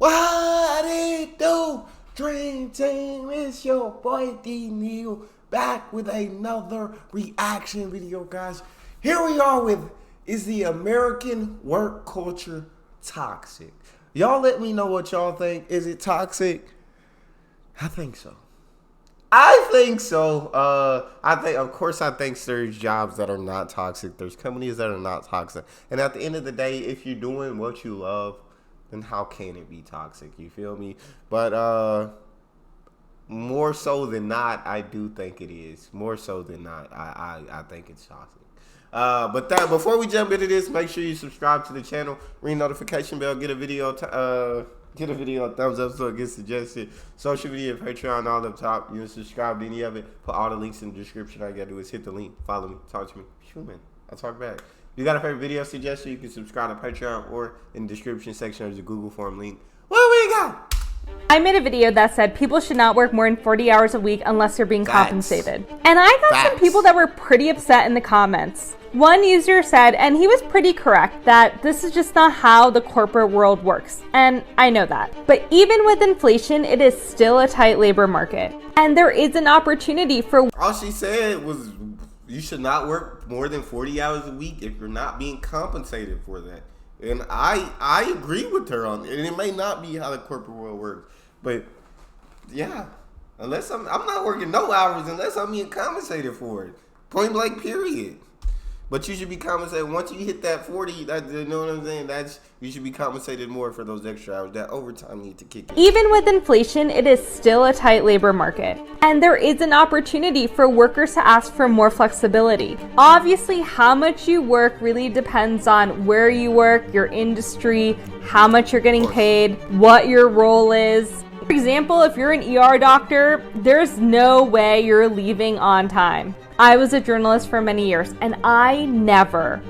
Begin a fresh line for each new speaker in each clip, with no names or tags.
What it do? Dream Team, it's your boy D Neal back with another reaction video, guys. Here we are with, is the American work culture toxic? Y'all let me know what y'all think. Is it toxic? I think so. I think so. Of course, I think there's jobs that are not toxic. There's companies that are not toxic. And at the end of the day, if you're doing what you love, then how can it be toxic? You feel me? But more so than not, I do think it is. More so than not, I think it's toxic. But before we jump into this, make sure you subscribe to the channel, ring notification bell, get a video a thumbs up so it gets suggested. Social media, Patreon, all up top. You can subscribe to any of it. Put all the links in the description. All you gotta do is hit the link, follow me, talk to me. Shoot, man, I'll talk back. If you got a favorite video suggestion, you can subscribe to Patreon or in the description section there's a Google form link. What we got?
I made a video that said people should not work more than 40 hours a week unless they're being compensated. And I got some people that were pretty upset in the comments. One user said, and he was pretty correct, that this is just not how the corporate world works. And I know that. But even with inflation, it is still a tight labor market. And there is an opportunity for...
All she said was you should not work more than 40 hours a week if you're not being compensated for that. And I agree with her on it. And it may not be how the corporate world works. But yeah, unless I'm not working no hours unless I'm being compensated for it. Point blank, period. But you should be compensated once you hit that 40. You know what I'm saying? You should be compensated more for those extra hours. That overtime need to kick in.
Even with inflation, it is still a tight labor market. And there is an opportunity for workers to ask for more flexibility. Obviously, how much you work really depends on where you work, your industry, how much you're getting paid, what your role is. For example, if you're an ER doctor, there's no way you're leaving on time. I was a journalist for many years, and I never,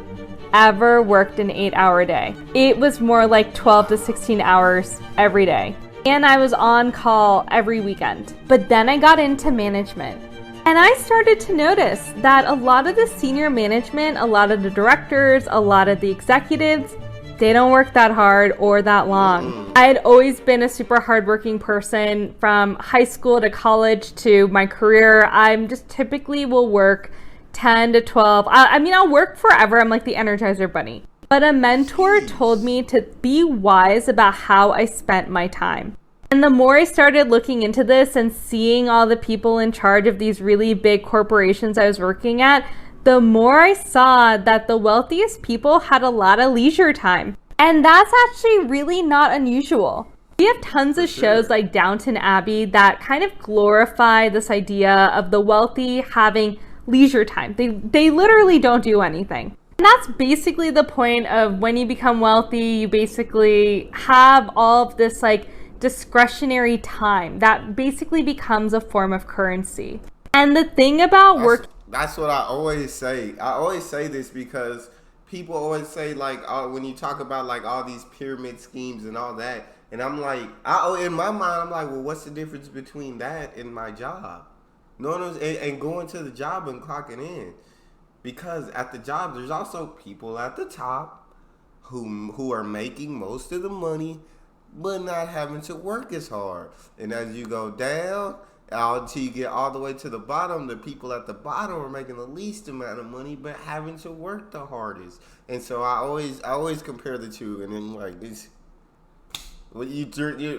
ever worked an 8-hour day. It was more like 12 to 16 hours every day. And I was on call every weekend. But then I got into management. And I started to notice that a lot of the senior management, a lot of the directors, a lot of the executives, they don't work that hard or that long. I had always been a super hardworking person from high school to college to my career. I'm just typically will work 10 to 12. I mean, I'll work forever. I'm like the Energizer Bunny. But a mentor told me to be wise about how I spent my time. And the more I started looking into this and seeing all the people in charge of these really big corporations I was working at, the more I saw that the wealthiest people had a lot of leisure time. And that's actually really not unusual. We have tons of shows like Downton Abbey that kind of glorify this idea of the wealthy having leisure time. They literally don't do anything. And that's basically the point of when you become wealthy, you basically have all of this like discretionary time that basically becomes a form of currency. And the thing about work...
That's what I always say. I always say this because people always say, like, when you talk about, like, all these pyramid schemes and all that, and I'm like, in my mind, I'm like, well, what's the difference between that and my job? You know what I'm saying? And going to the job and clocking in. Because at the job, there's also people at the top who are making most of the money, but not having to work as hard. And as you go down... until you get all the way to the bottom, the people at the bottom are making the least amount of money but having to work the hardest. And so I always compare the two. And then like this, when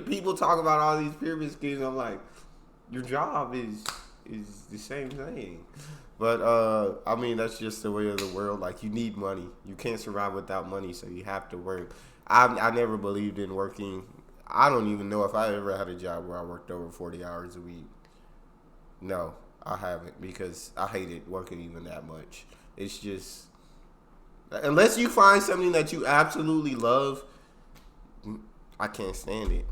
people talk about all these pyramid schemes, I'm like, your job is the same thing. But I mean, that's just the way of the world. Like, you need money. You can't survive without money, so you have to work. I never believed in working. I don't even know if I ever had a job where I worked over 40 hours a week. No, I haven't, because I hated working even that much. It's just, unless you find something that you absolutely love, I can't stand it.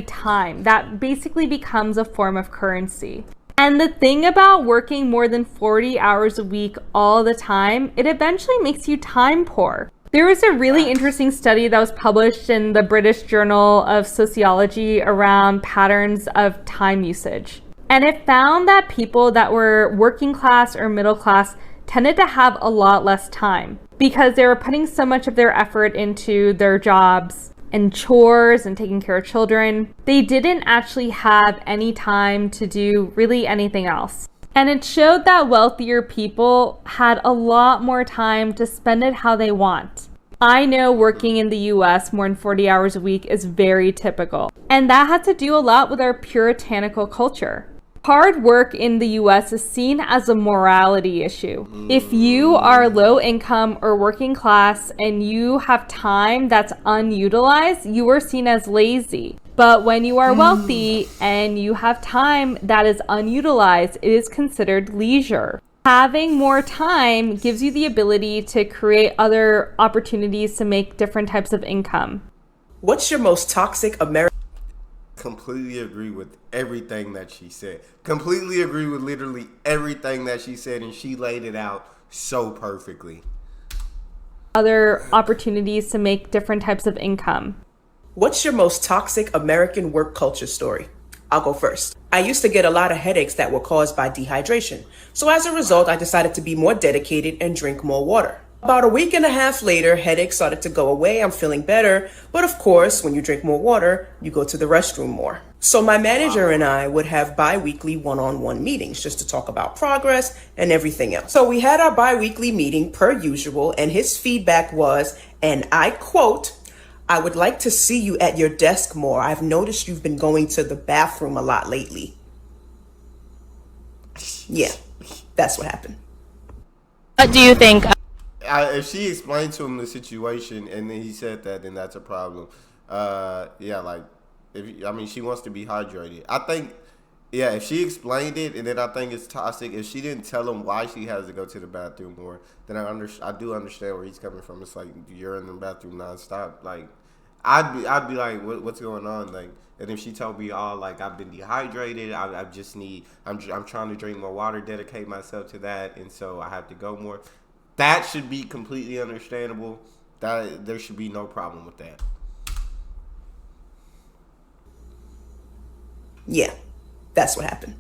Time that basically becomes a form of currency. And the thing about working more than 40 hours a week all the time, it eventually makes you time poor. There was a really interesting study that was published in the British Journal of Sociology around patterns of time usage. And it found that people that were working class or middle class tended to have a lot less time because they were putting so much of their effort into their jobs and chores and taking care of children. They didn't actually have any time to do really anything else. And it showed that wealthier people had a lot more time to spend it how they want. I know working in the US more than 40 hours a week is very typical. And that had to do a lot with our puritanical culture. Hard work in the US is seen as a morality issue. If you are low income or working class and you have time that's unutilized, you are seen as lazy. But when you are wealthy and you have time that is unutilized, it is considered leisure. Having more time gives you the ability to create other opportunities to make different types of income.
What's your most toxic American?
Completely agree with everything that she said. Completely agree with literally everything that she said, and she laid it out so perfectly.
Other opportunities to make different types of income.
What's your most toxic American work culture story? I'll go first. I used to get a lot of headaches that were caused by dehydration. So as a result, I decided to be more dedicated and drink more water. About a week and a half later, headaches started to go away. I'm feeling better. But of course, when you drink more water, you go to the restroom more. So my manager and I would have bi-weekly one-on-one meetings just to talk about progress and everything else. So we had our bi-weekly meeting per usual, and his feedback was, and I quote, "I would like to see you at your desk more. I've noticed you've been going to the bathroom a lot lately." Yeah, that's what happened.
What do you think?
If she explained to him the situation and then he said that, then that's a problem. Yeah, like, she wants to be hydrated. I think, yeah, if she explained it, and then I think it's toxic. If she didn't tell him why she has to go to the bathroom more, then I do understand where he's coming from. It's like you're in the bathroom nonstop. Like, I'd be like, what's going on? Like, and if she told me, oh, like, I've been dehydrated, I'm trying to drink more water, dedicate myself to that, and so I have to go more. That should be completely understandable. That there should be no problem with that.
Yeah, that's what happened.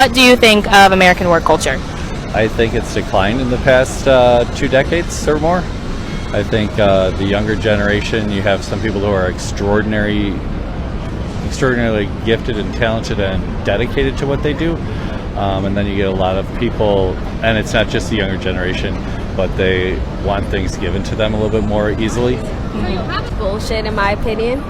What do you think of American work culture?
I think it's declined in the past 2 decades or more. I think the younger generation, you have some people who are extraordinarily gifted and talented and dedicated to what they do. And then you get a lot of people, and it's not just the younger generation, but they want things given to them a little bit more easily.
Bullshit, in my opinion.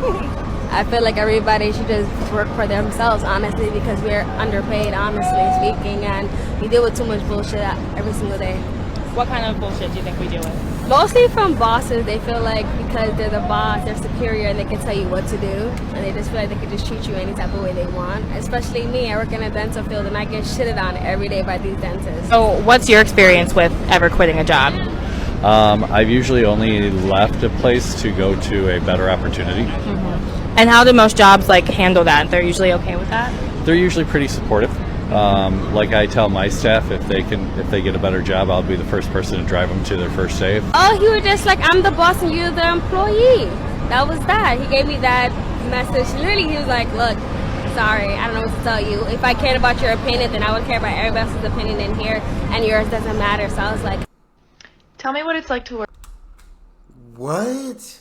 I feel like everybody should just work for themselves, honestly, because we're underpaid, honestly speaking, and we deal with too much bullshit every single day.
What kind of bullshit do you think we deal with?
Mostly from bosses. They feel like because they're the boss, they're superior, and they can tell you what to do, and they just feel like they can just treat you any type of way they want. Especially me, I work in a dental field, and I get shitted on every day by these dentists.
So what's your experience with ever quitting a job?
I've usually only left a place to go to a better opportunity.
Mm-hmm. And how do most jobs handle that? They're usually okay with that?
They're usually pretty supportive. Like I tell my staff, if they get a better job, I'll be the first person to drive them to their first save.
Oh, he was just like, I'm the boss and you're the employee. That was that. He gave me that message. Literally, he was like, look, sorry, I don't know what to tell you. If I cared about your opinion, then I would care about everybody else's opinion in here, and yours doesn't matter. So I was like,
tell me what it's like to work.
What?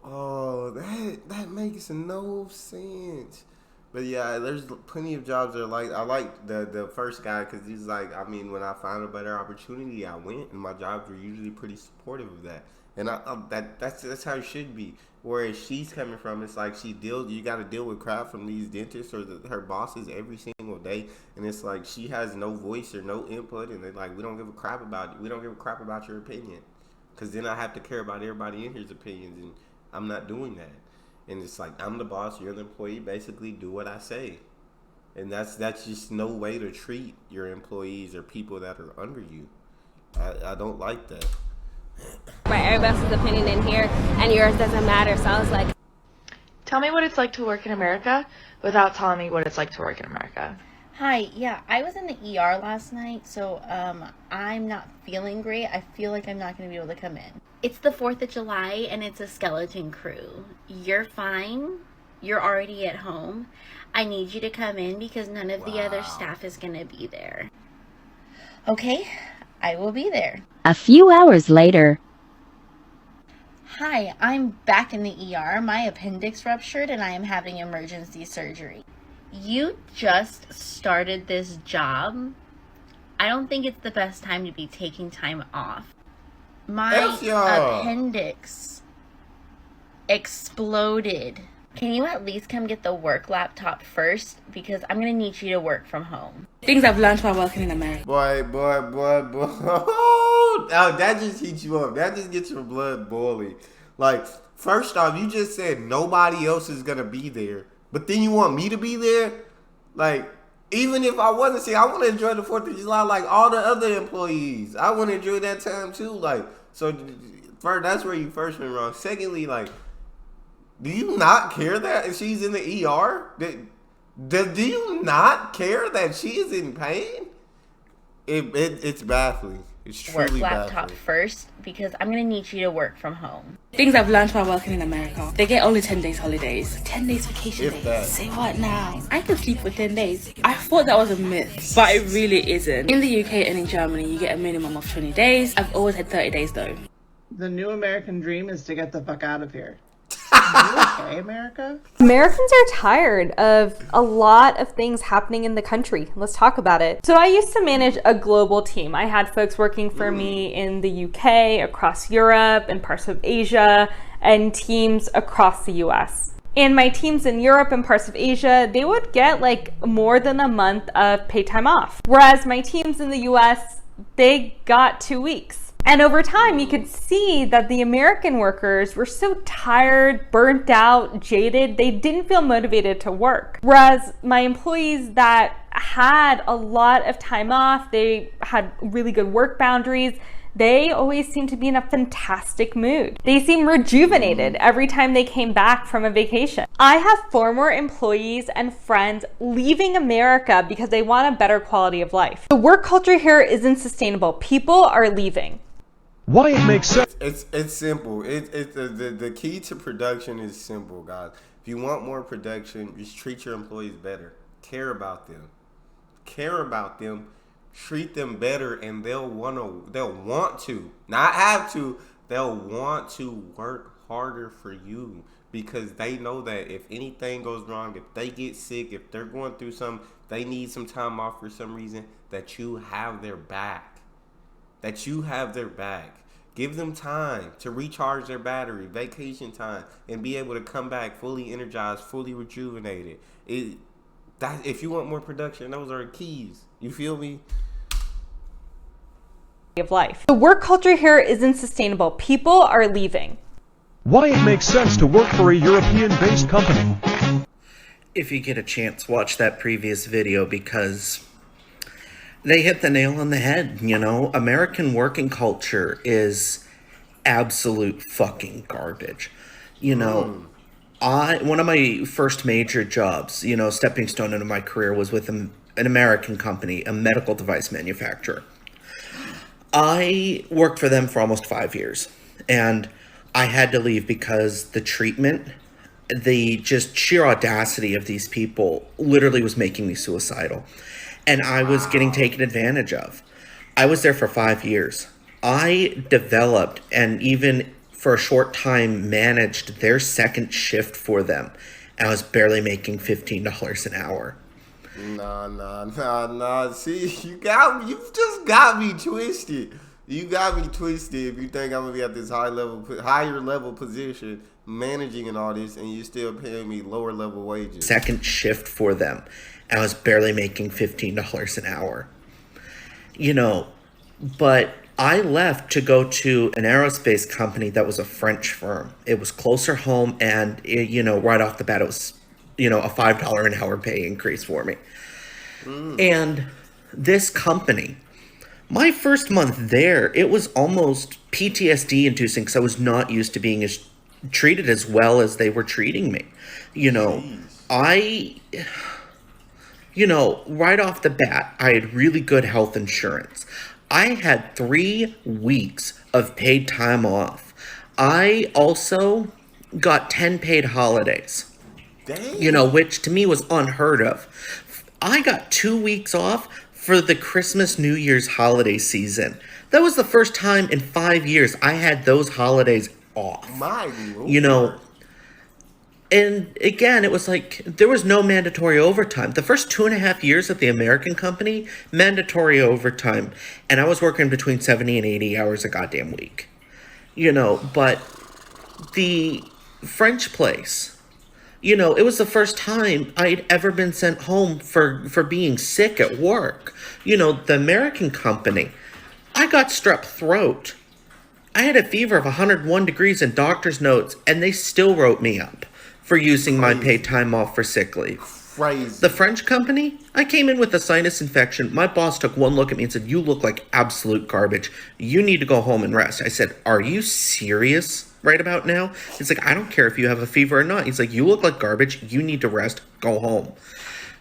Oh, that makes no sense. But yeah, there's plenty of jobs that I like the first guy because he's like, when I found a better opportunity, I went, and my jobs were usually pretty supportive of that. And that's how it should be. Whereas she's coming from, it's like you got to deal with crap from these dentists or her bosses every single day, and it's like she has no voice or no input, and they're like, we don't give a crap about it. We don't give a crap about your opinion, because then I have to care about everybody in here's opinions, and I'm not doing that. And it's like, I'm the boss, you're the employee, basically do what I say. And that's just no way to treat your employees or people that are under you. I don't like that.
by everybody else's opinion in here, and yours doesn't matter. So I was like,
Tell me what it's like to work in America without telling me what it's like to work in America.
Hi, yeah, I was in the ER last night, so I'm not feeling great. I feel like I'm not going to be able to come in. It's the 4th of July, and it's a skeleton crew. You're fine. You're already at home. I need you to come in because none of the other staff is going to be there. Okay, I will be there.
A few hours later.
Hi, I'm back in the ER. My appendix ruptured and I am having emergency surgery. You just started this job. I don't think it's the best time to be taking time off. My appendix exploded. Can you at least come get the work laptop first? Because I'm going to need you to work from home.
Things I've learned while working in America.
Boy. Oh, that just heats you up. That just gets your blood boiling. Like, first off, you just said nobody else is going to be there. But then you want me to be there? Like, even if I wasn't sick, I want to enjoy the 4th of July like all the other employees. I want to enjoy that time too. Like, so first, that's where you first went wrong. Secondly, like, do you not care that she's in the ER? Do you not care that she is in pain? It's baffling. It's truly
work laptop
baffling.
first because I'm going to need you to work from home.
Things I've learned while working in America. They get only 10 days holidays. 10 days vacation
If
days.
that.
Say what now? I could sleep for 10 days. I thought that was a myth, but it really isn't. In the UK and in Germany, you get a minimum of 20 days. I've always had 30 days though.
The new American dream is to get the fuck out of here. Are you okay, America?
Americans are tired of a lot of things happening in the country. Let's talk about it. So I used to manage a global team. I had folks working for me in the UK, across Europe, and parts of Asia, and teams across the US. And my teams in Europe and parts of Asia, they would get like more than a month of paid time off. Whereas my teams in the US, they got 2 weeks. And over time, you could see that the American workers were so tired, burnt out, jaded, they didn't feel motivated to work. Whereas my employees that had a lot of time off, they had really good work boundaries, they always seemed to be in a fantastic mood. They seemed rejuvenated every time they came back from a vacation. I have former employees and friends leaving America because they want a better quality of life. The work culture here isn't sustainable. People are leaving.
Why it makes sense.
It's simple. The key to production is simple, guys. If you want more production, just treat your employees better. Care about them. Treat them better, and they'll want to, not have to. They'll want to work harder for you because they know that if anything goes wrong, if they get sick, if they're going through something, they need some time off for some reason, that you have their back. Give them time to recharge their battery, vacation time, and be able to come back fully energized, fully rejuvenated. If you want more production, those are the keys. You feel me?
Of life. The work culture here isn't sustainable. People are leaving.
Why it makes sense to work for a European-based company.
If you get a chance, watch that previous video because they hit the nail on the head. You know, American working culture is absolute fucking garbage. You know, one of my first major jobs, you know, stepping stone into my career was with an American company, a medical device manufacturer. I worked for them for almost 5 years, and I had to leave because the treatment, the just sheer audacity of these people literally was making me suicidal. And I was getting taken advantage of. I was there for 5 years. I developed and even for a short time managed their second shift for them. And I was barely making $15 an hour.
Nah. See, you just got me twisted. You got me twisted if you think I'm gonna be at this higher level position, managing and all this, and you still paying me lower level wages.
Second shift for them. And I was barely making $15 an hour. You know, but I left to go to an aerospace company that was a French firm. It was closer home, and you know, right off the bat, it was, you know, a $5 an hour pay increase for me. And this company, my first month there, it was almost PTSD inducing because I was not used to being treated as well as they were treating me. You know, right off the bat, I had really good health insurance. I had 3 weeks of paid time off. I also got 10 paid holidays. Dang. You know, which to me was unheard of. I got 2 weeks off for the Christmas, New Year's holiday season. That was the first time in 5 years I had those holidays off.
My Lord.
You know, and again, it was like there was no mandatory overtime. The first 2.5 years at the American company, mandatory overtime. And I was working between 70 and 80 hours a goddamn week. You know, but the French place, you know, it was the first time I'd ever been sent home for being sick at work. You know, the American company, I got strep throat. I had a fever of 101 degrees in doctor's notes, and they still wrote me up for using my paid time off for sick leave.
Crazy.
The French company, I came in with a sinus infection. My boss took one look at me and said, "You look like absolute garbage. You need to go home and rest." I said, "Are you serious right about now?" He's like, "I don't care if you have a fever or not." He's like, "You look like garbage. You need to rest. Go home."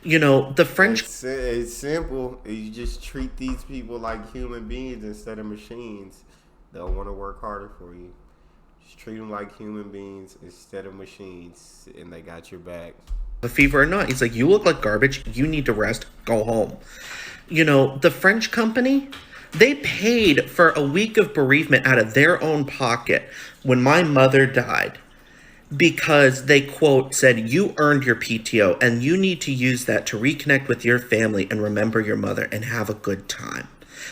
You know, the French...
It's simple. You just treat these people like human beings instead of machines. They'll want to work harder for you. Just treat them like human beings instead of machines, and they got your back.
A fever or not. He's like, "You look like garbage. You need to rest. Go home." You know, the French company, they paid for a week of bereavement out of their own pocket when my mother died because they, quote, said, "You earned your PTO and you need to use that to reconnect with your family and remember your mother and have a good time."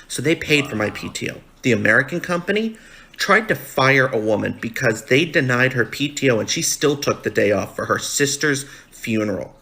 So they paid for my PTO. The American company tried to fire a woman because they denied her PTO and she still took the day off for her sister's funeral.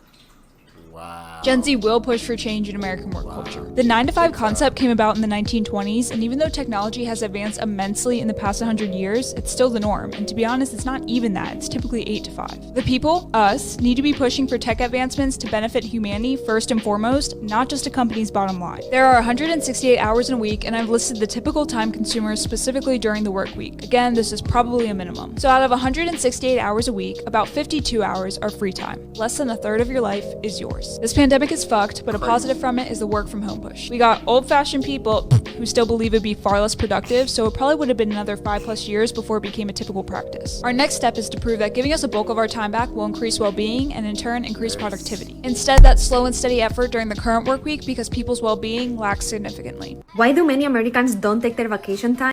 Gen Z will push for change in American work culture. The 9-to-5 concept came about in the 1920s, and even though technology has advanced immensely in the past 100 years, it's still the norm. And to be honest, it's not even that. It's typically 8 to 5. The people, us, need to be pushing for tech advancements to benefit humanity first and foremost, not just a company's bottom line. There are 168 hours in a week, and I've listed the typical time consumers specifically during the work week. Again, this is probably a minimum. So out of 168 hours a week, about 52 hours are free time. Less than a third of your life is yours. This pandemic is fucked, but a positive from it is the work from home push. We got old-fashioned people who still believe it'd be far less productive, so it probably would have been another 5+ years before it became a typical practice. Our next step is to prove that giving us a bulk of our time back will increase well-being and in turn increase productivity. Instead, that slow and steady effort during the current work week because people's well-being lacks significantly.
Why do many Americans don't take their vacation time?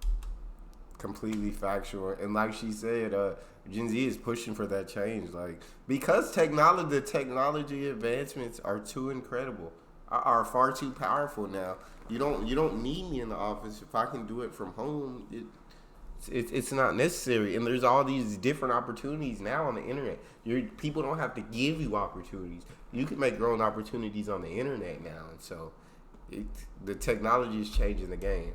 Completely factual. And like she said, Gen Z is pushing for that change. Like, because the technology advancements are too incredible, are far too powerful now. You don't need me in the office. If I can do it from home, it's not necessary. And there's all these different opportunities now on the internet. People don't have to give you opportunities. You can make your own opportunities on the internet now. And so the technology is changing the game.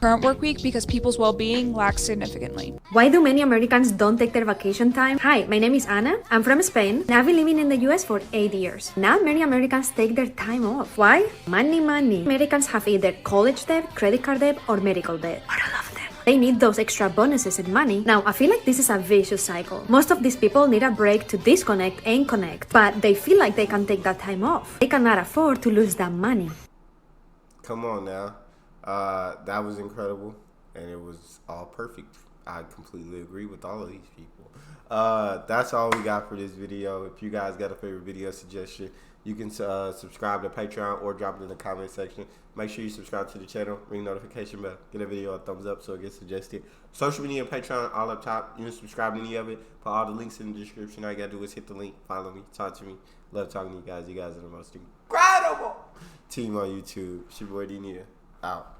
Current work week because people's well-being lacks significantly.
Why do many Americans don't take their vacation time? Hi, my name is Anna. I'm from Spain and I've been living in the US for 8 years. Now many Americans take their time off. Why? Money. Americans have either college debt, credit card debt, or medical debt. Or all of them. They need those extra bonuses and money. Now, I feel like this is a vicious cycle. Most of these people need a break to disconnect and connect, but they feel like they can take that time off. They cannot afford to lose that money.
Come on now. That was incredible, and it was all perfect. I completely agree with all of these people. That's all we got for this video. If you guys got a favorite video suggestion, you can subscribe to Patreon or drop it in the comment section. Make sure you subscribe to the channel, ring notification bell, get a video a thumbs up so it gets suggested. Social media and Patreon all up top. You can subscribe to any of it. Put all the links in the description. All you gotta do is hit the link, follow me, talk to me. Love talking to you guys. You guys are the most incredible team on YouTube. It's your boy D. Neal. Out.